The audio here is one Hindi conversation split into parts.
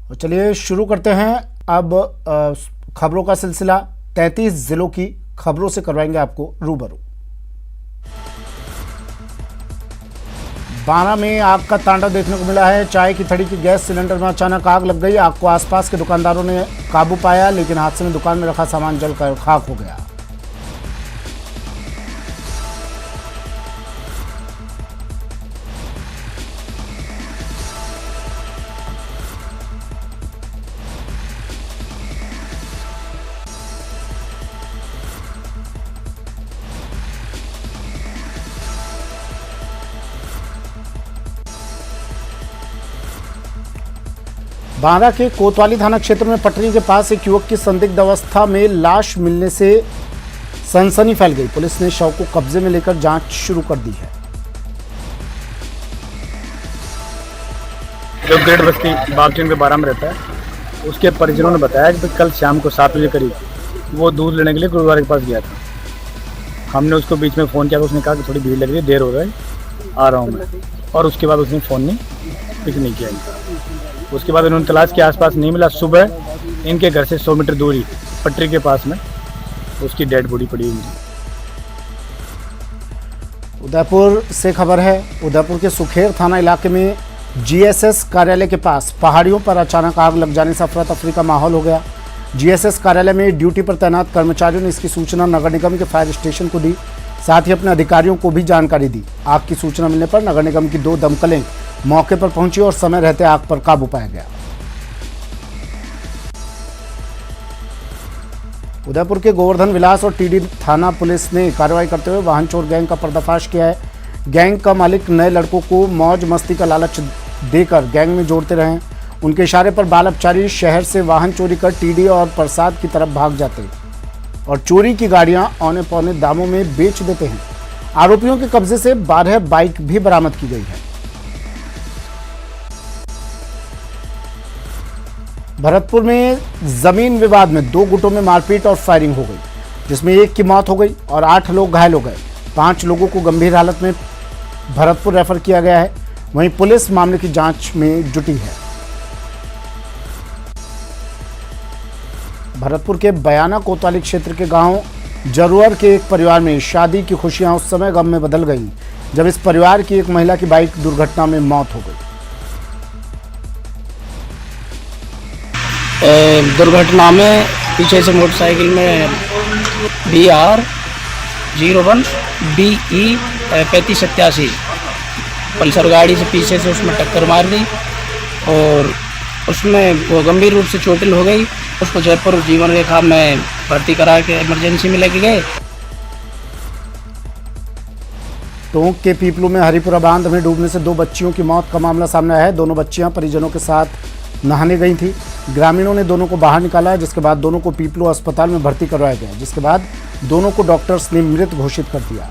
और चलिए शुरू करते हैं अब खबरों का सिलसिला। 33 जिलों की खबरों से करवाएंगे आपको रूबरू। 12 में आग का तांडव देखने को मिला है। चाय की थड़ी की गैस सिलेंडर में अचानक आग लग गई। आग को आसपास के दुकानदारों ने काबू पाया, लेकिन हादसे में दुकान में रखा सामान जलकर खाक हो गया। बांदा के कोतवाली थाना क्षेत्र में पटरी के पास एक युवक की संदिग्ध अवस्था में लाश मिलने से सनसनी फैल गई। पुलिस ने शव को कब्जे में लेकर जांच शुरू कर दी है। जो ग्रेड बस्ती बागचीन के 12 में रहता है, उसके परिजनों ने बताया कि कल शाम को 7 बजे करीब वो दूध लेने के लिए गुरुद्वारे के पास गया था। हमने उसको बीच में फ़ोन किया तो उसने कहा कि थोड़ी भीड़ लग रही है, देर हो रहा है, आ रहा हूँ मैं। और उसके बाद उसने फ़ोन नहीं पिक नहीं किया। उसके बाद उन्होंने तलाश के आसपास नहीं मिला। सुबह इनके घर से 100 मीटर दूरी पटरी के पास में उसकी डेड बॉडी पड़ी हुई। उदयपुर से खबर है। उदयपुर के सुखेर थाना इलाके में जीएसएस कार्यालय के पास पहाड़ियों पर अचानक आग लग जाने से अफरा तफरी का माहौल हो गया। जीएसएस कार्यालय में ड्यूटी पर तैनात कर्मचारियों ने इसकी सूचना नगर निगम के फायर स्टेशन को दी, साथ ही अपने अधिकारियों को भी जानकारी दी। आग की सूचना मिलने पर नगर निगम की 2 दमकलें मौके पर पहुंची और समय रहते आग पर काबू पाया गया। उदयपुर के गोवर्धन विलास और टीडी थाना पुलिस ने कार्रवाई करते हुए वाहन चोर गैंग का पर्दाफाश किया है। गैंग का मालिक नए लड़कों को मौज मस्ती का लालच देकर गैंग में जोड़ते रहे। उनके इशारे पर बालपचारी शहर से वाहन चोरी कर टीडी और प्रसाद की तरफ भाग जाते और चोरी की गाड़ियां औने पौने दामों में बेच देते हैं। आरोपियों के कब्जे से 12 बाइक भी बरामद की गई है। भरतपुर में जमीन विवाद में 2 गुटों में मारपीट और फायरिंग हो गई, जिसमें एक की मौत हो गई और 8 लोग घायल हो गए। 5 लोगों को गंभीर हालत में भरतपुर रेफर किया गया है। वहीं पुलिस मामले की जांच में जुटी है। भरतपुर के बयाना कोतवाली क्षेत्र के गांव जरुअर के एक परिवार में शादी की खुशियां उस समय गम में बदल गईं जब इस परिवार की एक महिला की बाइक दुर्घटना में मौत हो गई। दुर्घटना में पीछे से मोटरसाइकिल में BR 01 BE 3587 पल्सर गाड़ी से पीछे से उसमें टक्कर मार दी और उसमें वो गंभीर रूप से चोटिल हो गई। उसको जयपुर जीवन रेखा में भर्ती करा के इमरजेंसी में लेके गए। टोंक के पीपलू में हरिपुरा बांध में डूबने से 2 बच्चियों की मौत का मामला सामने आया है। दोनों बच्चियां परिजनों के साथ नहाने गई थी। ग्रामीणों ने दोनों को बाहर निकाला, जिसके बाद दोनों को पीपलू अस्पताल में भर्ती करवाया गया, जिसके बाद दोनों को डॉक्टर्स ने मृत घोषित कर दिया।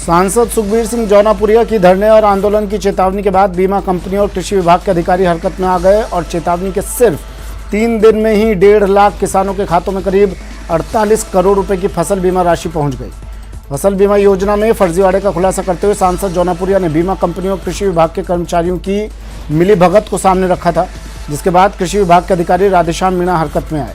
सांसद सुखबीर सिंह जौनापुरिया की धरने और आंदोलन की चेतावनी के बाद बीमा कंपनी और कृषि विभाग के अधिकारी हरकत में आ गए और चेतावनी के सिर्फ 3 दिन में ही 1.5 लाख किसानों के खातों में करीब 48 करोड़ रुपए की फसल बीमा राशि पहुंच गई। फसल बीमा योजना में फर्जीवाड़े का खुलासा करते हुए सांसद जौनापुरिया ने बीमा कंपनियों और कृषि विभाग के कर्मचारियों की मिलीभगत को सामने रखा था, जिसके बाद कृषि विभाग के अधिकारी राधेश्याम मीणा हरकत में आए।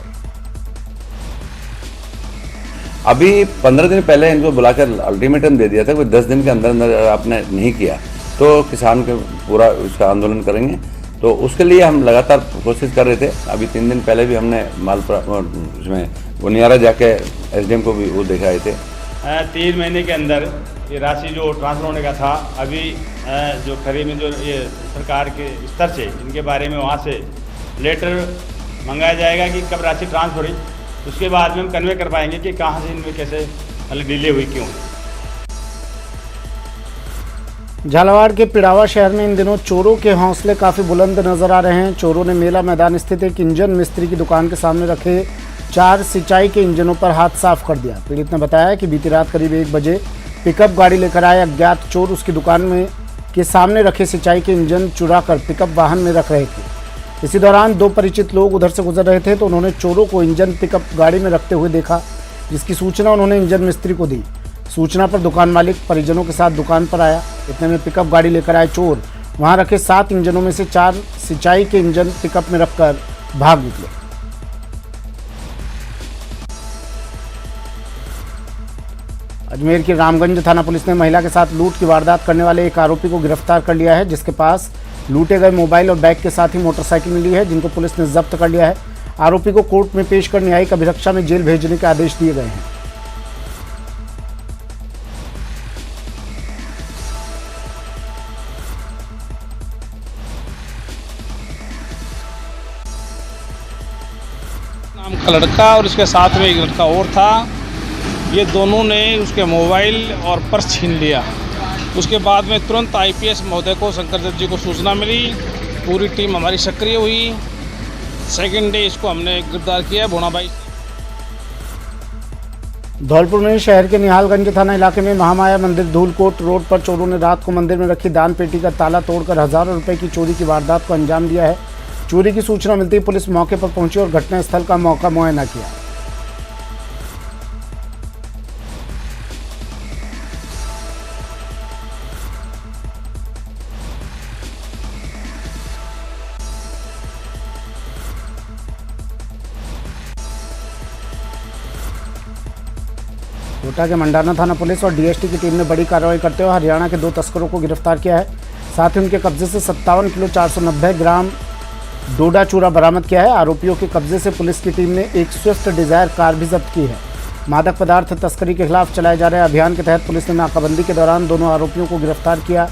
अभी 15 दिन पहले इनको बुलाकर अल्टीमेटम दे दिया था कि 10 दिन के अंदर अंदर आपने नहीं किया तो किसान के पूरा उसका आंदोलन करेंगे। तो उसके लिए हम लगातार कोशिश कर रहे थे। अभी 3 दिन पहले भी हमने उसमें बुनियारा जाके SDM को भी वो देखा आए थे। 3 महीने के अंदर ये राशि जो ट्रांसफर होने का था, अभी जो खरीद में जो ये सरकार के स्तर से इनके बारे में वहाँ से लेटर मंगाया जाएगा कि कब राशि ट्रांसफर हुई। उसके बाद में हम कन्वे कर पाएंगे कि कहाँ से इनमें कैसे मतलब डिले हुई, क्यों। झालावाड़ के पिड़ावा शहर में इन दिनों चोरों के हौसले काफ़ी बुलंद नजर आ रहे हैं। चोरों ने मेला मैदान स्थित एक इंजन मिस्त्री की दुकान के सामने रखे 4 सिंचाई के इंजनों पर हाथ साफ कर दिया। पीड़ित ने बताया कि बीती रात करीब 1 बजे पिकअप गाड़ी लेकर आए अज्ञात चोर उसकी दुकान में के सामने रखे सिंचाई के इंजन चुरा कर पिकअप वाहन में रख रहे थे। इसी दौरान दो परिचित लोग उधर से गुजर रहे थे तो उन्होंने चोरों को इंजन पिकअप गाड़ी में रखते हुए देखा, जिसकी सूचना उन्होंने इंजन मिस्त्री को दी। सूचना पर दुकान मालिक परिजनों के साथ दुकान पर आया। इतने में पिकअप गाड़ी लेकर आए चोर वहां रखे 7 इंजनों में से 4 सिंचाई के इंजन पिकअप में रखकर भाग निकले। अजमेर की रामगंज थाना पुलिस ने महिला के साथ लूट की वारदात करने वाले एक आरोपी को गिरफ्तार कर लिया है, जिसके पास लूटे गए मोबाइल और बैग के साथ ही मोटरसाइकिल मिली है, जिनको पुलिस ने जब्त कर लिया है। आरोपी को कोर्ट में पेश कर न्यायिक अभिरक्षा में जेल भेजने के आदेश दिए गए हैं। नाम का लड़का और उसके साथ में एक लड़का और था। ये दोनों ने उसके मोबाइल और पर्स छीन लिया। उसके बाद में तुरंत आईपीएस महोदय को, शंकर दत्त जी को सूचना मिली। पूरी टीम हमारी सक्रिय हुई। सेकेंड डे इसको हमने गिरफ्तार किया भोनाबाई। धौलपुर में शहर के निहालगंज थाना इलाके में महामाया मंदिर धूलकोट रोड पर चोरों ने रात को मंदिर में रखी दान पेटी का ताला तोड़कर हजारों रुपए की चोरी की वारदात को अंजाम दिया है। चोरी की सूचना मिलती ही पुलिस मौके पर पहुंची और घटनास्थल का मौका मुआयना किया। कोटा के मंडाना थाना पुलिस और डीएसटी की टीम ने बड़ी कार्रवाई करते हुए हरियाणा के 2 तस्करों को गिरफ्तार किया है। साथ ही उनके कब्जे से 57 किलो 490 ग्राम डोडा चूरा बरामद किया है। आरोपियों के कब्जे से पुलिस की टीम ने एक स्विफ्ट डिजायर कार भी जब्त की है। मादक पदार्थ तस्करी के खिलाफ चलाए जा रहे अभियान के तहत पुलिस ने नाकाबंदी के दौरान दोनों आरोपियों को गिरफ्तार किया।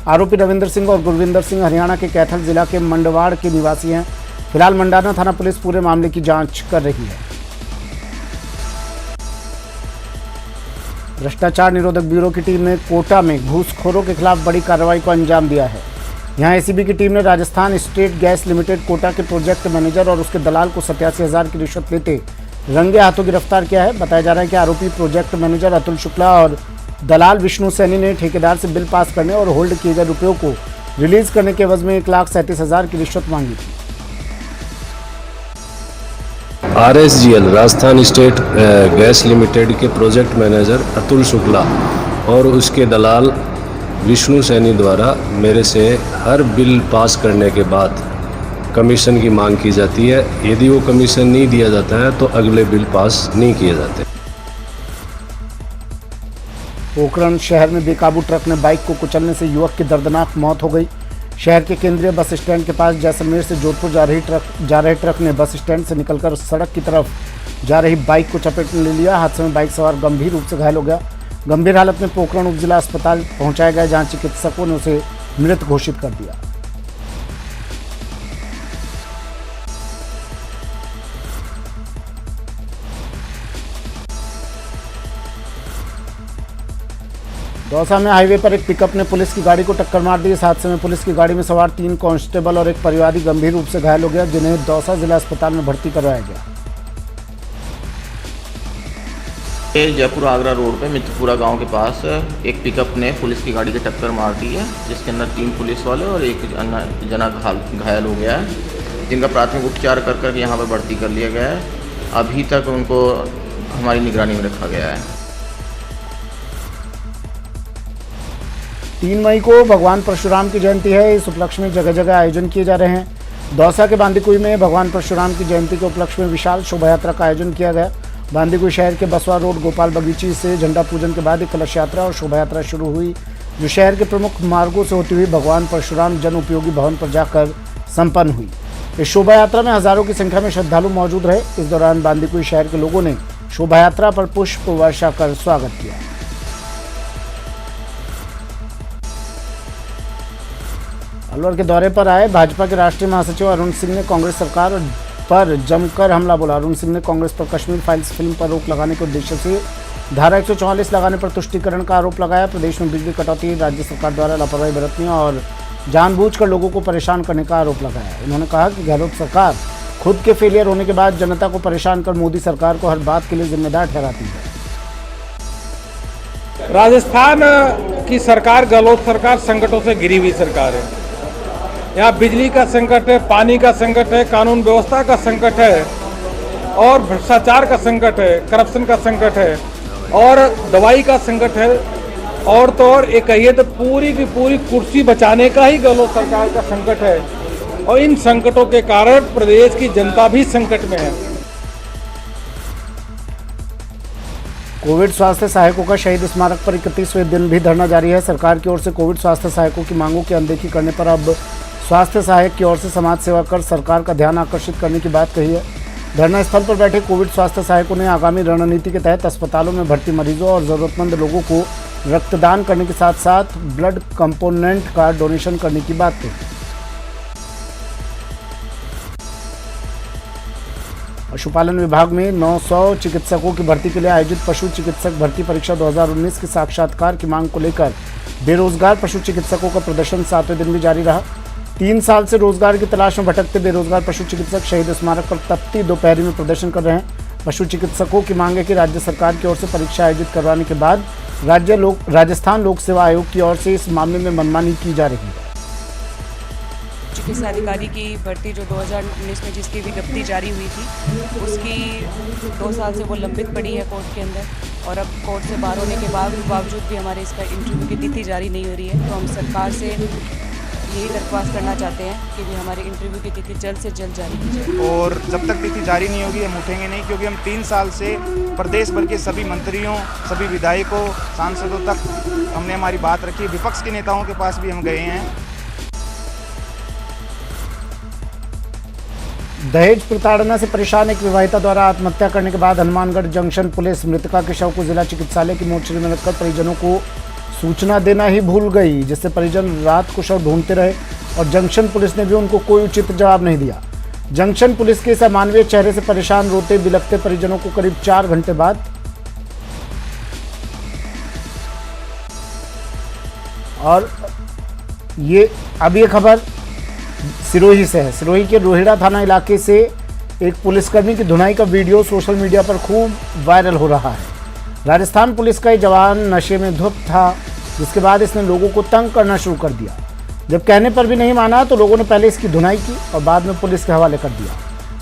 आरोपी रविंदर सिंह और गुरविंदर सिंह हरियाणा के कैथल जिला के मंडवाड़ के निवासी हैं। फिलहाल मंडाना थाना पुलिस पूरे मामले की जाँच कर रही है। भ्रष्टाचार निरोधक ब्यूरो की टीम ने कोटा में घूसखोरों के खिलाफ बड़ी कार्रवाई को अंजाम दिया है। यहां एसीबी की टीम ने Rajasthan state gas limited Kota के प्रोजेक्ट मैनेजर और उसके दलाल को 87,000 की रिश्वत लेते रंगे हाथों गिरफ्तार किया है। बताया जा रहा है कि आरोपी प्रोजेक्ट मैनेजर अतुल शुक्ला और दलाल विष्णु सैनी ने ठेकेदार से बिल पास करने और होल्ड किए गए रुपयों को रिलीज करने के एवज में 1,37,000 की रिश्वत मांगी थी। RSGL Rajasthan state gas limited के प्रोजेक्ट मैनेजर अतुल शुक्ला और उसके दलाल विष्णु सैनी द्वारा मेरे से हर बिल पास करने के बाद कमीशन की मांग की जाती है। यदि वो कमीशन नहीं दिया जाता है तो अगले बिल पास नहीं किए जाते। पोखरण शहर में बेकाबू ट्रक ने बाइक को कुचलने से युवक की दर्दनाक मौत हो गई। शहर के केंद्रीय बस स्टैंड के पास जैसलमेर से जोधपुर जा रहे ट्रक ने बस स्टैंड से निकलकर सड़क की तरफ जा रही बाइक को चपेट में ले लिया। हादसे में बाइक सवार गंभीर रूप से घायल हो गया। गंभीर हालत में पोखरण उप जिला अस्पताल पहुंचाया गया, जहां चिकित्सकों ने उसे मृत घोषित कर दिया। दौसा में हाईवे पर एक पिकअप ने पुलिस की गाड़ी को टक्कर मार दी। इस हादसे में पुलिस की गाड़ी में सवार 3 कांस्टेबल और एक परिवादी गंभीर रूप से घायल हो गया, जिन्हें दौसा जिला अस्पताल में भर्ती करवाया गया। जयपुर आगरा रोड पे मित्रपुरा गांव के पास एक पिकअप ने पुलिस की गाड़ी की टक्कर मार दी है, जिसके अंदर 3 पुलिस वाले और एक जना घायल हो गया है, जिनका प्राथमिक उपचार कर यहाँ पर भर्ती कर लिया गया है। अभी तक उनको हमारी निगरानी में रखा गया है। 3 मई को भगवान परशुराम की जयंती है। इस उपलक्ष्य में जगह जगह आयोजन किए जा रहे हैं। दौसा के बांदीकुई में भगवान परशुराम की जयंती के उपलक्ष्य में विशाल शोभा यात्रा का आयोजन किया गया। बांदीकुई शहर के बसवा रोड गोपाल बगीची से झंडा पूजन के बाद एक कलश यात्रा और शोभा यात्रा शुरू हुई, जो शहर के प्रमुख मार्गों से होती हुई भगवान परशुराम जन उपयोगी भवन पर जाकर संपन्न हुई। इस शोभा यात्रा में हजारों की संख्या में श्रद्धालु मौजूद रहे। इस दौरान बांदीकुई शहर के लोगों ने शोभा यात्रा पर पुष्प वर्षा कर स्वागत किया। अलवर के दौरे पर आए भाजपा के राष्ट्रीय महासचिव अरुण सिंह ने कांग्रेस सरकार पर जमकर हमला बोला। अरुण सिंह ने कांग्रेस पर कश्मीर फाइल्स फिल्म पर रोक लगाने के उद्देश्य से धारा 144 लगाने पर तुष्टीकरण का आरोप लगाया। प्रदेश में बिजली कटौती, राज्य सरकार द्वारा लापरवाही बरतने और जानबूझकर लोगों को परेशान करने का आरोप लगाया। उन्होंने कहा कि गहलोत सरकार खुद के फेलियर होने के बाद जनता को परेशान कर मोदी सरकार को हर बात के लिए जिम्मेदार ठहराती है। राजस्थान की सरकार गहलोत सरकार संकटों से घिरी हुई सरकार है। यहाँ बिजली का संकट है, पानी का संकट है, कानून व्यवस्था का संकट है और भ्रष्टाचार का संकट है, करप्शन का संकट है और दवाई का संकट है और तो और एक कहिए तो पूरी की पूरी कुर्सी बचाने का ही गहलोत सरकार का संकट है और इन संकटों के कारण प्रदेश की जनता भी संकट में है। कोविड स्वास्थ्य सहायकों का शहीद स्मारक पर 31वें दिन भी धरना जारी है। सरकार की ओर से कोविड स्वास्थ्य सहायकों की मांगों की अनदेखी करने पर अब स्वास्थ्य सहायक की ओर से समाज सेवा कर सरकार का ध्यान आकर्षित करने की बात कही है। धरना स्थल पर बैठे कोविड स्वास्थ्य सहायकों ने आगामी रणनीति के तहत अस्पतालों में भर्ती मरीजों और ज़रूरतमंद लोगों को रक्तदान करने के साथ साथ ब्लड कंपोनेंट का डोनेशन करने की बात कही। पशुपालन विभाग में 900 चिकित्सकों की भर्ती के लिए आयोजित पशु चिकित्सक भर्ती परीक्षा 2019 के साक्षात्कार की मांग को लेकर बेरोजगार पशु चिकित्सकों का प्रदर्शन 7वें दिन भी जारी रहा। 3 साल से रोजगार की तलाश में भटकते बेरोजगार पशु चिकित्सक शहीद स्मारक पर तपती दोपहरी में प्रदर्शन कर रहे हैं। पशु चिकित्सकों की मांग है कि राज्य सरकार की ओर से परीक्षा आयोजित करवाने के बाद राजस्थान लोक सेवा आयोग की ओर से इस मामले में मनमानी की जा रही है। चिकित्सा अधिकारी की भर्ती जो 2019 में जिसकी विज्ञप्ति जारी हुई थी उसकी 2 साल से वो लंबित पड़ी है कोर्ट के अंदर और अब कोर्ट से बाहर होने के बावजूद भी हमारे इसका इंटरव्यू की तिथि जारी नहीं हो रही है। तो हम सरकार से यही दरख्वास्त करना चाहते हैं कि भी हमारे इंटरव्यू की तिथि जल्द से जल्द जारी की जाए और जब तक तिथि जारी नहीं होगी हम उठेंगे नहीं, क्योंकि हम 3 साल से प्रदेश भर के सभी मंत्रियों, सभी विधायकों, सांसदों तक हमने हमारी बात रखी। विपक्ष के नेताओं के पास भी हम गए हैं। दहेज प्रताड़ना से परेशान एक विवाहिता द्वारा आत्महत्या करने के बाद हनुमानगढ़ जंक्शन पुलिस मृतका के शव को जिला चिकित्सालय की मोर्चरी में रखकर परिजनों को सूचना देना ही भूल गई, जिससे परिजन रात को शव ढूंढते रहे और जंक्शन पुलिस ने भी उनको कोई उचित जवाब नहीं दिया। जंक्शन पुलिस के इस अमानवीय चेहरे से परेशान रोते बिलखते परिजनों को करीब 4 घंटे बाद और ये खबर सिरोही से है। सिरोही के रोहिड़ा थाना इलाके से एक पुलिसकर्मी की धुनाई का वीडियो सोशल मीडिया पर खूब वायरल हो रहा है। राजस्थान पुलिस का ये जवान नशे में धुत था, जिसके बाद इसने लोगों को तंग करना शुरू कर दिया। जब कहने पर भी नहीं माना तो लोगों ने पहले इसकी धुनाई की और बाद में पुलिस के हवाले कर दिया।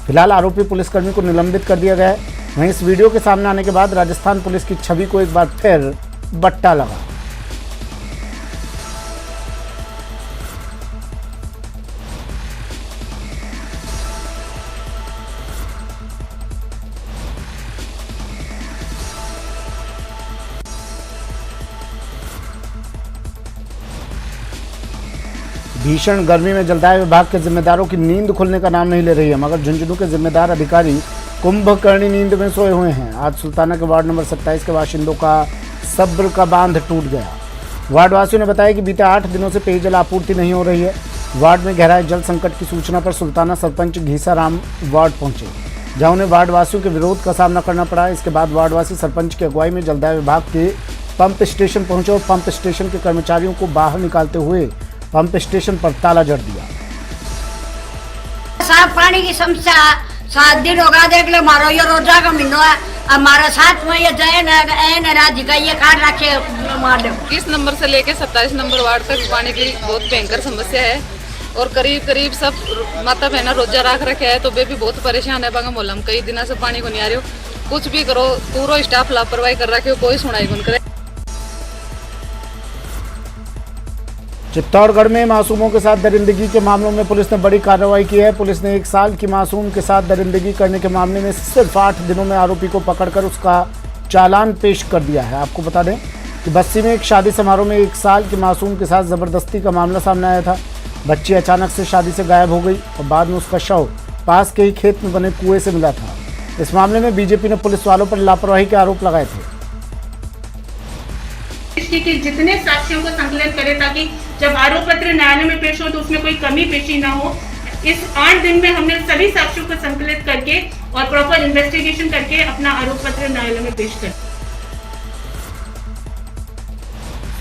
फिलहाल आरोपी पुलिसकर्मी को निलंबित कर दिया गया है। वहीं इस वीडियो के सामने आने के बाद राजस्थान पुलिस की छवि को एक बार फिर बट्टा लगा। भीषण गर्मी में जलदाय विभाग के जिम्मेदारों की नींद खुलने का नाम नहीं ले रही है, मगर झुंझुनू के जिम्मेदार अधिकारी कुंभकर्णी नींद में सोए हुए हैं। आज सुल्ताना के वार्ड नंबर 27 के बाशिंदों का सब्र का बांध टूट गया। वार्डवासियों ने बताया कि बीते 8 दिनों से पेयजल आपूर्ति नहीं हो रही है। वार्ड में गहराए जल संकट की सूचना पर सुल्ताना सरपंच घीसाराम वार्ड पहुंचे, जहां उन्हें वार्डवासियों के विरोध का सामना करना पड़ा। इसके बाद वार्डवासी सरपंच की अगुवाई में जलदाय विभाग के पंप स्टेशन पहुंचे और पंप स्टेशन के कर्मचारियों को बाहर निकालते हुए पंप स्टेशन पर ताला जड़ दिया। साफ पानी की समस्या 7 दिन होगा, देख लो मारो ये रोजा का महीना है। हमारा साथ में ये जैन राज्य का ये कार्ड रखे मार दो। 21 नंबर से लेके 27 नंबर वार्ड तक पानी की बहुत भयंकर समस्या है और करीब सब माता बहना रोजा रख रखे है, तो वे भी बहुत परेशान है। बागा मोहल्ला में कई दिनों से पानी को नहीं आ रही हो, कुछ भी करो पूरा स्टाफ लापरवाही कर रखे हो, कोई सुनाई नहीं करे। चित्तौड़गढ़ में मासूमों के साथ दरिंदगी के मामलों में पुलिस ने बड़ी कार्रवाई की है। पुलिस ने 1 साल की मासूम के साथ दरिंदगी करने के मामले में सिर्फ 8 दिनों में आरोपी को पकड़कर उसका चालान पेश कर दिया है। आपको बता दें कि बस्सी में एक शादी समारोह में 1 साल की मासूम के साथ ज़बरदस्ती का मामला सामने आया था। बच्ची अचानक से शादी से गायब हो गई और बाद में उसका शव पास के ही खेत में बने कुएं से मिला था। इस मामले में बीजेपी ने पुलिस वालों पर लापरवाही के आरोप लगाए थे। कि जितने साक्ष्यों को संकलित करें ताकि जब आरोप पत्र न्यायालय में पेश हो तो उसमें कोई कमी पेशी ना हो। इस 8 दिन में हमने सभी साक्ष्यों को संकलित करके और प्रॉपर इन्वेस्टिगेशन करके अपना आरोप पत्र न्यायालय में पेश कर।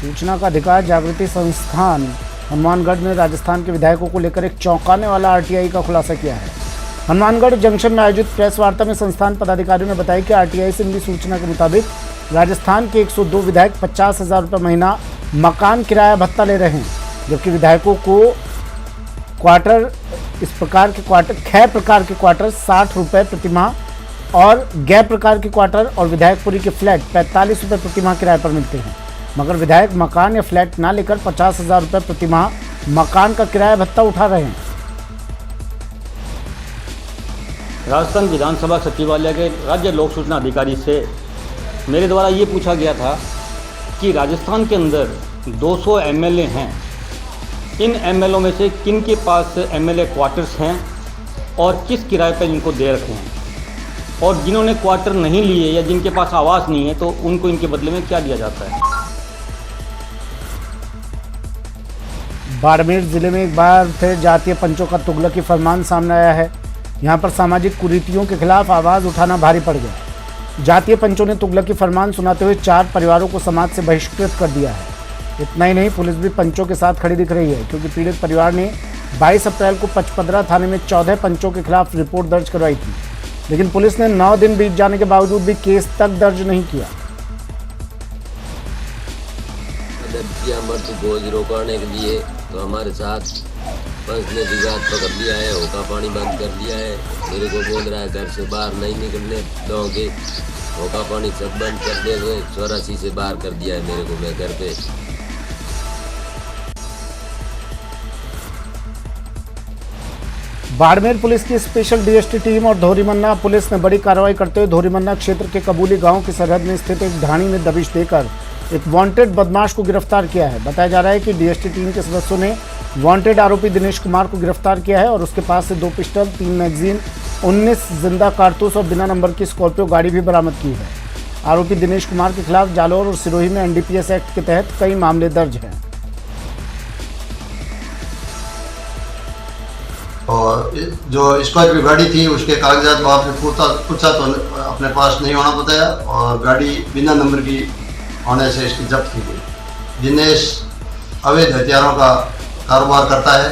सूचना का अधिकार जागृति संस्थान हनुमानगढ़ ने राजस्थान के विधायकों को लेकर एक चौंकाने वाला आरटीआई का खुलासा किया है। हनुमानगढ़ जंक्शन में आयोजित प्रेस वार्ता में संस्थान पदाधिकारियों ने बताया कि आरटीआई से मिली सूचना के मुताबिक राजस्थान के 102 विधायक 50,000 रुपये महीना मकान किराया भत्ता ले रहे हैं, जबकि विधायकों को क्वार्टर, इस प्रकार के क्वार्टर, 6 प्रकार के क्वार्टर 60 रुपये प्रति माह और गैर प्रकार के क्वार्टर और विधायकपुरी के फ्लैट 45 रुपये प्रति माह किराए पर मिलते हैं। मगर विधायक मकान या फ्लैट ना लेकर 50,000 रुपये प्रति माह मकान का किराया भत्ता उठा रहे हैं। राजस्थान विधानसभा सचिवालय के राज्य लोक सूचना अधिकारी से मेरे द्वारा ये पूछा गया था कि राजस्थान के अंदर 200 एमएलए हैं, इन एमएलओ में से किन के पास एमएलए क्वार्टर्स हैं और किस किराए पर इनको दे रखे हैं, और जिन्होंने क्वार्टर नहीं लिए या जिनके पास आवास नहीं है तो उनको इनके बदले में क्या दिया जाता है। बाड़मेर जिले में एक बार फिर जातीय पंचों का तुगलकी फरमान सामने आया है। यहाँ पर सामाजिक कुरीतियों के खिलाफ आवाज़ उठाना भारी पड़ गया। जातीय पंचों ने तुगलकी फरमान सुनाते हुए 4 परिवारों को समाज से बहिष्कृत कर दिया है। इतना ही नहीं, पुलिस भी पंचों के साथ खड़ी दिख रही है, क्योंकि पीड़ित परिवार ने 22 अप्रैल को पचपदरा थाने में 14 पंचों के खिलाफ रिपोर्ट दर्ज करवाई थी, लेकिन पुलिस ने 9 दिन बीत जाने के बावजूद भी केस तक दर्ज नहीं किया। मृत्यु बोझ रोकने के लिए तो हमारे साथ पंच ने विवाद पकड़ लिया है, होका पानी बंद कर दिया है। मेरे को बोल रहा है घर से बाहर नहीं निकलने दोगे, होका पानी सब बंद कर दे हुए 84 से बाहर कर दिया है मेरे को। मैं घर पे बाड़मेर पुलिस की स्पेशल डीएसटी टीम और धोरीमन्ना पुलिस ने बड़ी कार्रवाई करते हुए धोरीमन्ना क्षेत्र के कबूली गांव की सरहद में स्थित एक ढाणी में दबिश देकर एक वांटेड बदमाश को गिरफ्तार किया है। बताया जा रहा है कि डीएसटी टीम के सदस्यों ने वांटेड आरोपी दिनेश कुमार को गिरफ्तार किया है और उसके पास से 2 पिस्टल, 3 मैगजीन, 19 जिंदा कारतूस और बिना नंबर की स्कॉर्पियो गाड़ी भी बरामद की है। आरोपी दिनेश कुमार के खिलाफ जालौर और सिरोही में एनडीपीएस एक्ट के तहत कई मामले दर्ज हैं। और जो स्कॉर्पियो गाड़ी थी उसके कागजात वहाँ पे पूछा तो अपने पास नहीं होना बताया और गाड़ी बिना नंबर की होने से इसकी जब्त की गई। दिनेश अवैध हथियारों का कारोबार करता है।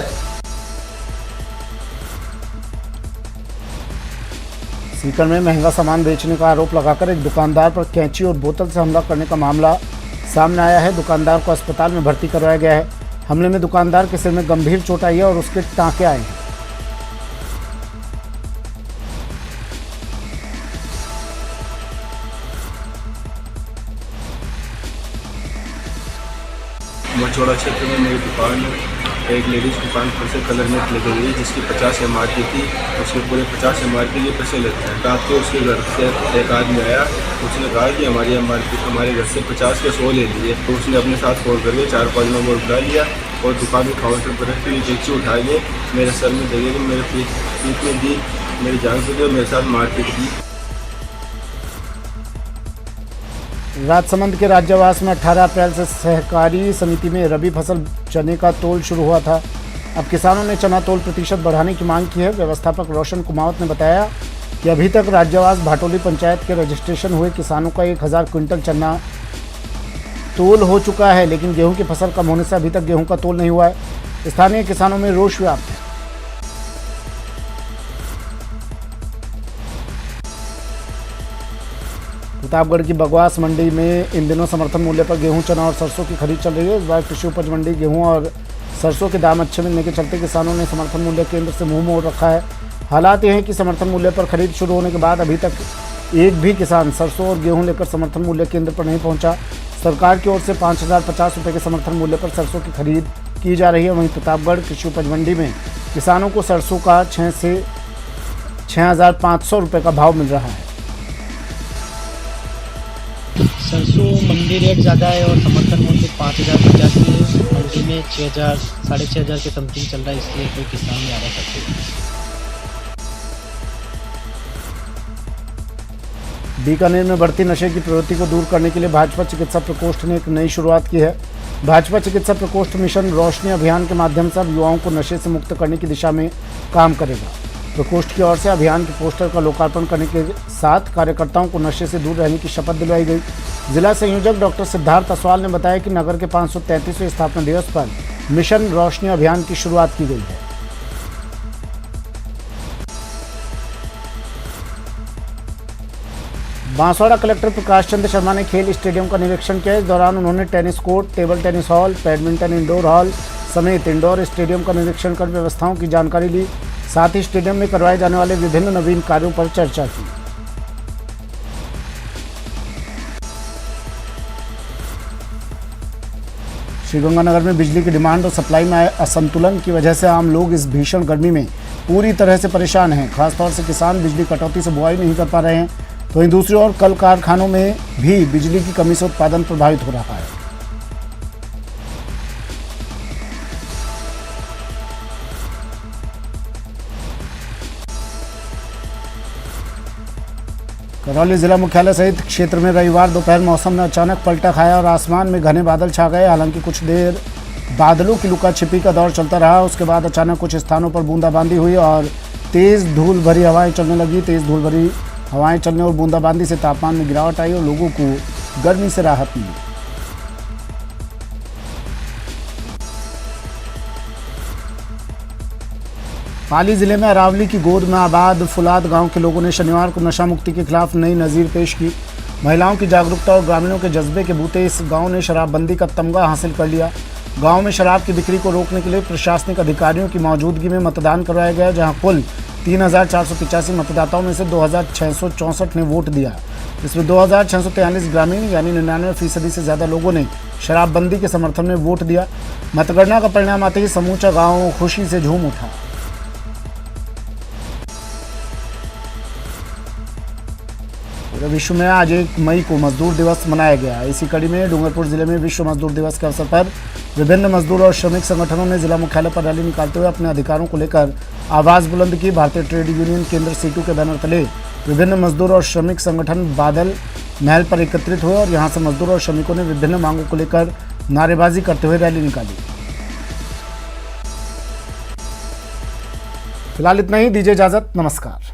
सीकर में महंगा सामान बेचने का आरोप लगाकर एक दुकानदार पर कैंची और बोतल से हमला करने का मामला सामने आया है। दुकानदार को अस्पताल में भर्ती करवाया गया है। हमले में दुकानदार के सिर में गंभीर चोट आई है और उसके टांके आए हैं। मचौड़ा क्षेत्र में मेरी दुकान एक लेडीज़ दुकान पर से कलर नेट लगी हुई जिसकी 50 MRP थी। उसके पूरे 50 MRP के पैसे लेते हैं। रात को उसके घर से एक आदमी आया, उसने कहा कि हमारी MRP हमारे घर से 50 के 100 ले लिए। तो उसने अपने साथ फोन करके 4-5 नंबर उठा लिया और दुकान के काउंटर पर रख के डेक्ची उठा के मेरे सर में दे के मेरे पीठ में दी, मेरी जान से दी, मेरे साथ मारपीट की। राजसमंद के राज्यवास में 18 अप्रैल से सहकारी समिति में रबी फसल चने का तोल शुरू हुआ था। अब किसानों ने चना तोल प्रतिशत बढ़ाने की मांग की है। व्यवस्थापक रोशन कुमावत ने बताया कि अभी तक राज्यवास भाटोली पंचायत के रजिस्ट्रेशन हुए किसानों का 1000 क्विंटल चना तोल हो चुका है, लेकिन गेहूं की फसल कम होने से अभी तक गेहूं का तोल नहीं हुआ है। स्थानीय किसानों में रोष व्याप्त है। प्रतापगढ़ की बगवास मंडी में इन दिनों समर्थन मूल्य पर गेहूं, चना और सरसों की खरीद चल रही है। इस बार कृषि उपज मंडी गेहूं और सरसों के दाम अच्छे मिलने के चलते किसानों ने समर्थन मूल्य केंद्र से मुंह मोड़ रखा है। हालात ये हैं कि समर्थन मूल्य पर खरीद शुरू होने के बाद अभी तक एक भी किसान सरसों और गेहूं लेकर समर्थन मूल्य केंद्र पर नहीं पहुंचा। सरकार की ओर से 5,050 रुपये के समर्थन मूल्य पर सरसों की खरीद की जा रही है। वहीं प्रतापगढ़ कृषि उपज मंडी में किसानों को सरसों का 6 से 6,500 रुपये का भाव मिल रहा है। सरसों मंडी रेट ज़्यादा है और समर्थन मूल्य 5,050 है। मंडी में 6,000 साढ़े 6,000 के समथिंग चल रहा है, इसलिए कोई किसान नहीं आ रहा सकते। बीकानेर में बढ़ती नशे की प्रवृत्ति को दूर करने के लिए भाजपा चिकित्सा प्रकोष्ठ ने एक नई शुरुआत की है। भाजपा चिकित्सा प्रकोष्ठ मिशन रोशनी अभियान के माध्यम से अब युवाओं को नशे से मुक्त करने की दिशा में काम करेगा। प्रकोष्ठ की ओर से अभियान के पोस्टर का लोकार्पण करने के साथ कार्यकर्ताओं को नशे से दूर रहने की शपथ दिलवाई गई। जिला संयोजक डॉक्टर सिद्धार्थ असवाल ने बताया कि नगर के 533वें स्थापना दिवस पर मिशन रोशनी अभियान की शुरुआत की गई है। बांसवाड़ा कलेक्टर प्रकाश चंद्र शर्मा ने खेल स्टेडियम का निरीक्षण किया। इस दौरान उन्होंने tennis court, table tennis hall, badminton indoor hall, समेत इंडोर स्टेडियम का निरीक्षण कर व्यवस्थाओं की जानकारी ली। साथ ही स्टेडियम में करवाए जाने वाले विभिन्न नवीन कार्यों पर चर्चा की। श्रीगंगानगर में बिजली की डिमांड और सप्लाई में आए असंतुलन की वजह से आम लोग इस भीषण गर्मी में पूरी तरह से परेशान हैं। खासतौर से किसान बिजली कटौती से बुआई नहीं कर पा रहे हैं, तो वहीं दूसरी ओर कल कारखानों में भी बिजली की कमी से उत्पादन प्रभावित हो रहा है। करौली जिला मुख्यालय सहित क्षेत्र में रविवार दोपहर मौसम ने अचानक पलटा खाया और आसमान में घने बादल छा गए। हालांकि कुछ देर बादलों की लुका छिपी का दौर चलता रहा। उसके बाद अचानक कुछ स्थानों पर बूंदाबांदी हुई और तेज धूल भरी हवाएं चलने लगी। तेज धूल भरी हवाएं चलने और बूंदाबांदी से तापमान में गिरावट आई और लोगों को गर्मी से राहत मिली। पाली जिले में अरावली की गोद में आबाद फुलाद गांव के लोगों ने शनिवार को नशा मुक्ति के खिलाफ नई नज़ीर पेश की। महिलाओं की जागरूकता और ग्रामीणों के जज्बे के बूते इस गांव ने शराबबंदी का तमगा हासिल कर लिया। गांव में शराब की बिक्री को रोकने के लिए प्रशासनिक अधिकारियों की मौजूदगी में मतदान करवाया गया, जहां कुल 3,485 मतदाताओं में से 2,664 ने वोट दिया। इसमें 2,643 ग्रामीण यानी 99% से ज़्यादा लोगों ने शराबबंदी के समर्थन में वोट दिया। मतगणना का परिणाम आते ही समूचा गाँव खुशी से झूम उठा। पूरे विश्व में आज 1 मई को मजदूर दिवस मनाया गया। इसी कड़ी में डूंगरपुर जिले में विश्व मजदूर दिवस के अवसर पर विभिन्न मजदूर और श्रमिक संगठनों ने जिला मुख्यालय पर रैली निकालते हुए अपने अधिकारों को लेकर आवाज बुलंद की। भारतीय ट्रेड यूनियन केंद्र सीटू के बैनर तले विभिन्न मजदूर और श्रमिक संगठन बादल महल पर एकत्रित हुए और यहां से मजदूर और श्रमिकों ने विभिन्न मांगों को लेकर नारेबाजी करते हुए रैली निकाली। फिलहाल इतना ही, दीजिए इजाजत, नमस्कार।